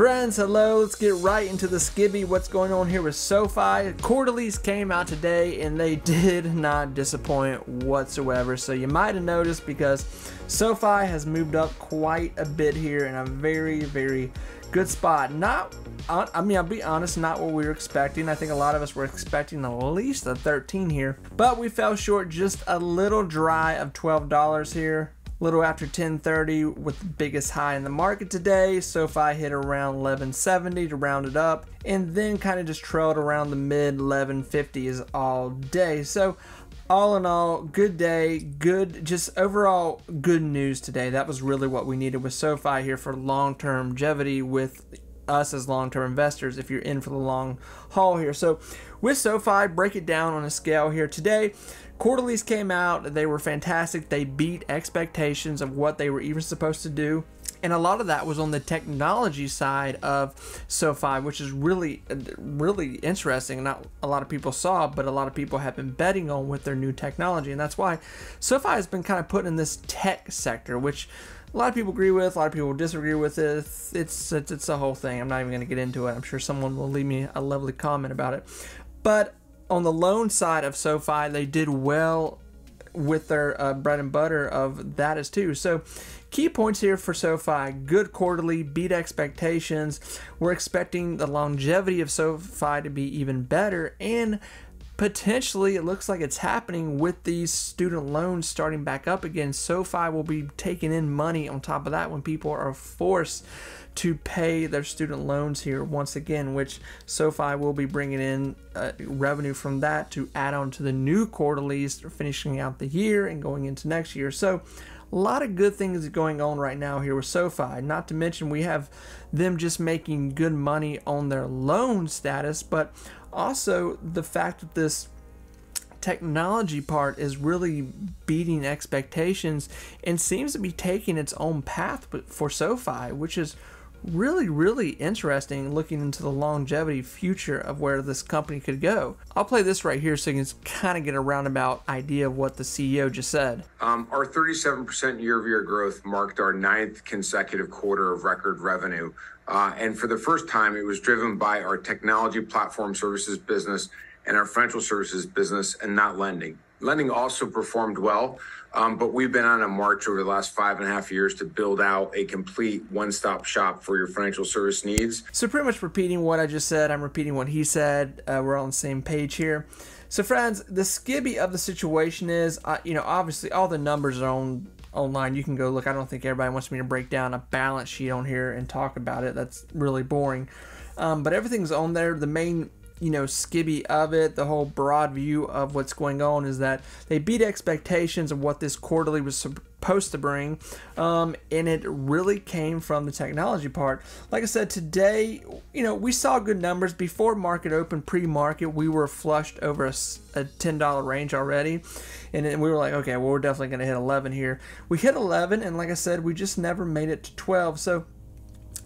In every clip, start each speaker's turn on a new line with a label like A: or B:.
A: Friends, hello, let's get right into the skibby. What's going on here with SoFi? Quarterlies came out today and they did not disappoint whatsoever. So you might have noticed because SoFi has moved up quite a bit here in a very, very good spot. I'll be honest, not what we were expecting. I think a lot of us were expecting at least a 13 here, but we fell short just a little dry of $12 here. Little after 10:30 with the biggest high in the market today. SoFi hit around 1170 to round it up, and then kind of just trailed around the mid 1150s all day. So all in all, good day, just overall good news today. That was really what we needed with SoFi here for long-term longevity with us as long-term investors if you're in for the long haul here. So with SoFi, break it down on a scale here today. Quarterlies came out, they were fantastic. They beat expectations of what they were even supposed to do. And a lot of that was on the technology side of SoFi, which is really, really interesting. Not a lot of people saw, but a lot of people have been betting on with their new technology. And that's why SoFi has been kind of put in this tech sector, which a lot of people agree with, a lot of people disagree with it. It's a whole thing. I'm not even going to get into it. I'm sure someone will leave me a lovely comment about it. But on the loan side of SoFi, they did well with their bread and butter of that as too. So key points here for SoFi: good quarterly, beat expectations. We're expecting the longevity of SoFi to be even better, and potentially it looks like it's happening with these student loans starting back up again. SoFi will be taking in money on top of that when people are forced to pay their student loans here once again, which SoFi will be bringing in revenue from that to add on to the new quarterlies finishing out the year and going into next year. So a lot of good things going on right now here with SoFi. Not to mention we have them just making good money on their loan status, but also the fact that this technology part is really beating expectations and seems to be taking its own path for SoFi, which is really, really interesting looking into the longevity future of where this company could go. I'll play this right here so you can kind of get a roundabout idea of what the CEO just said.
B: Our 37% year-over-year growth marked our 9th consecutive quarter of record revenue. And for the first time, it was driven by our technology platform services business and our financial services business, and not lending. Lending also performed well, but we've been on a march over the last 5.5 years to build out a complete one-stop shop for your financial service needs.
A: So pretty much repeating what I just said, I'm repeating what he said. We're all on the same page here. So friends, the skibby of the situation is, obviously all the numbers are online. You can go look. I don't think everybody wants me to break down a balance sheet on here and talk about it. That's really boring. But everything's on there. The main skibby of it, the whole broad view of what's going on, is that they beat expectations of what this quarterly was supposed to bring, and it really came from the technology part. Like I said, today, we saw good numbers before market open. Pre-market, we were flushed over a $10 range already, and then we were like, okay, well, we're definitely going to hit 11 here. We hit 11, and like I said, we just never made it to 12. So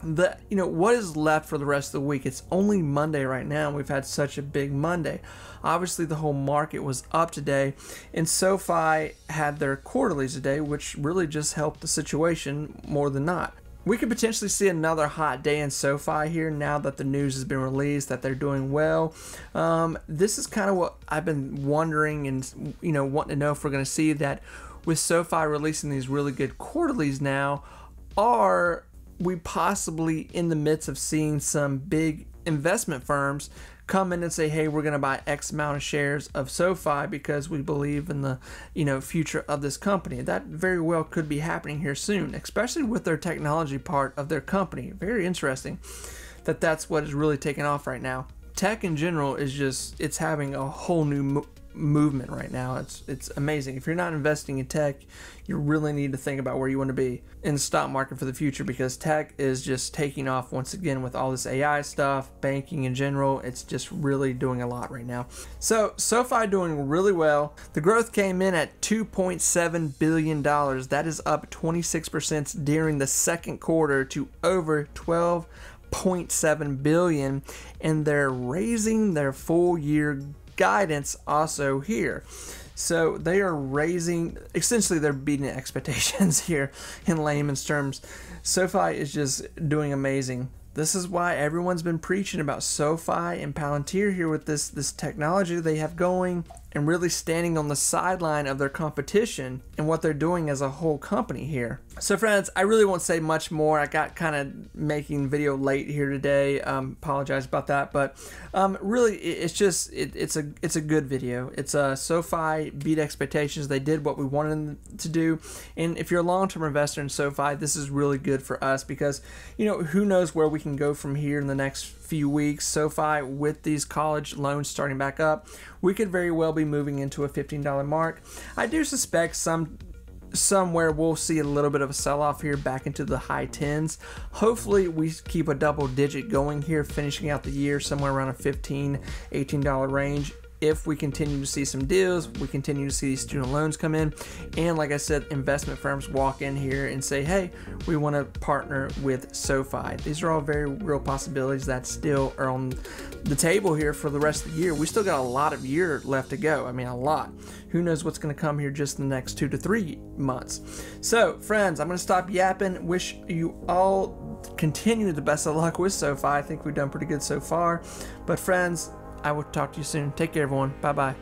A: what is left for the rest of the week? It's only Monday right now, and we've had such a big Monday. Obviously, the whole market was up today, and SoFi had their quarterlies today, which really just helped the situation more than not. We could potentially see another hot day in SoFi here now that the news has been released that they're doing well. This is kind of what I've been wondering and wanting to know if we're going to see that with SoFi releasing these really good quarterlies now. Are we possibly in the midst of seeing some big investment firms come in and say, hey, we're going to buy X amount of shares of SoFi because we believe in the future of this company? That very well could be happening here soon, especially with their technology part of their company. Very interesting that that's what is really taking off right now. Tech in general is just, it's having a whole new movement right now. It's amazing. If you're not investing in tech, you really need to think about where you want to be in the stock market for the future, because tech is just taking off once again with all this AI stuff, banking in general. It's just really doing a lot right now. So SoFi doing really well. The growth came in at $2.7 billion. That is up 26% during the second quarter to over 12.7 billion, and they're raising their full year guidance also here. So they are raising, essentially they're beating expectations here in layman's terms. SoFi is just doing amazing. This is why everyone's been preaching about SoFi and Palantir here with this technology they have going, and really standing on the sideline of their competition and what they're doing as a whole company here. So friends, I really won't say much more. I got kind of making video late here today. Apologize about that, but really it's a good video. It's SoFi beat expectations. They did what we wanted them to do, and if you're a long-term investor in SoFi, this is really good for us because, you know, who knows where we can go from here in the next few weeks. SoFi, with these college loans starting back up, we could very well be moving into a $15 mark. I do suspect somewhere we'll see a little bit of a sell-off here back into the high 10s. Hopefully we keep a double digit going here, finishing out the year somewhere around a $15, $18 range. If we continue to see some deals, we continue to see these student loans come in, and like I said, investment firms walk in here and say, hey, we want to partner with SoFi. These are all very real possibilities that still are on the table here for the rest of the year. We still got a lot of year left to go. I mean, a lot. Who knows what's going to come here just in the next 2 to 3 months. So friends, I'm going to stop yapping. Wish you all continue the best of luck with SoFi. I think we've done pretty good so far. But friends, I will talk to you soon. Take care, everyone. Bye-bye.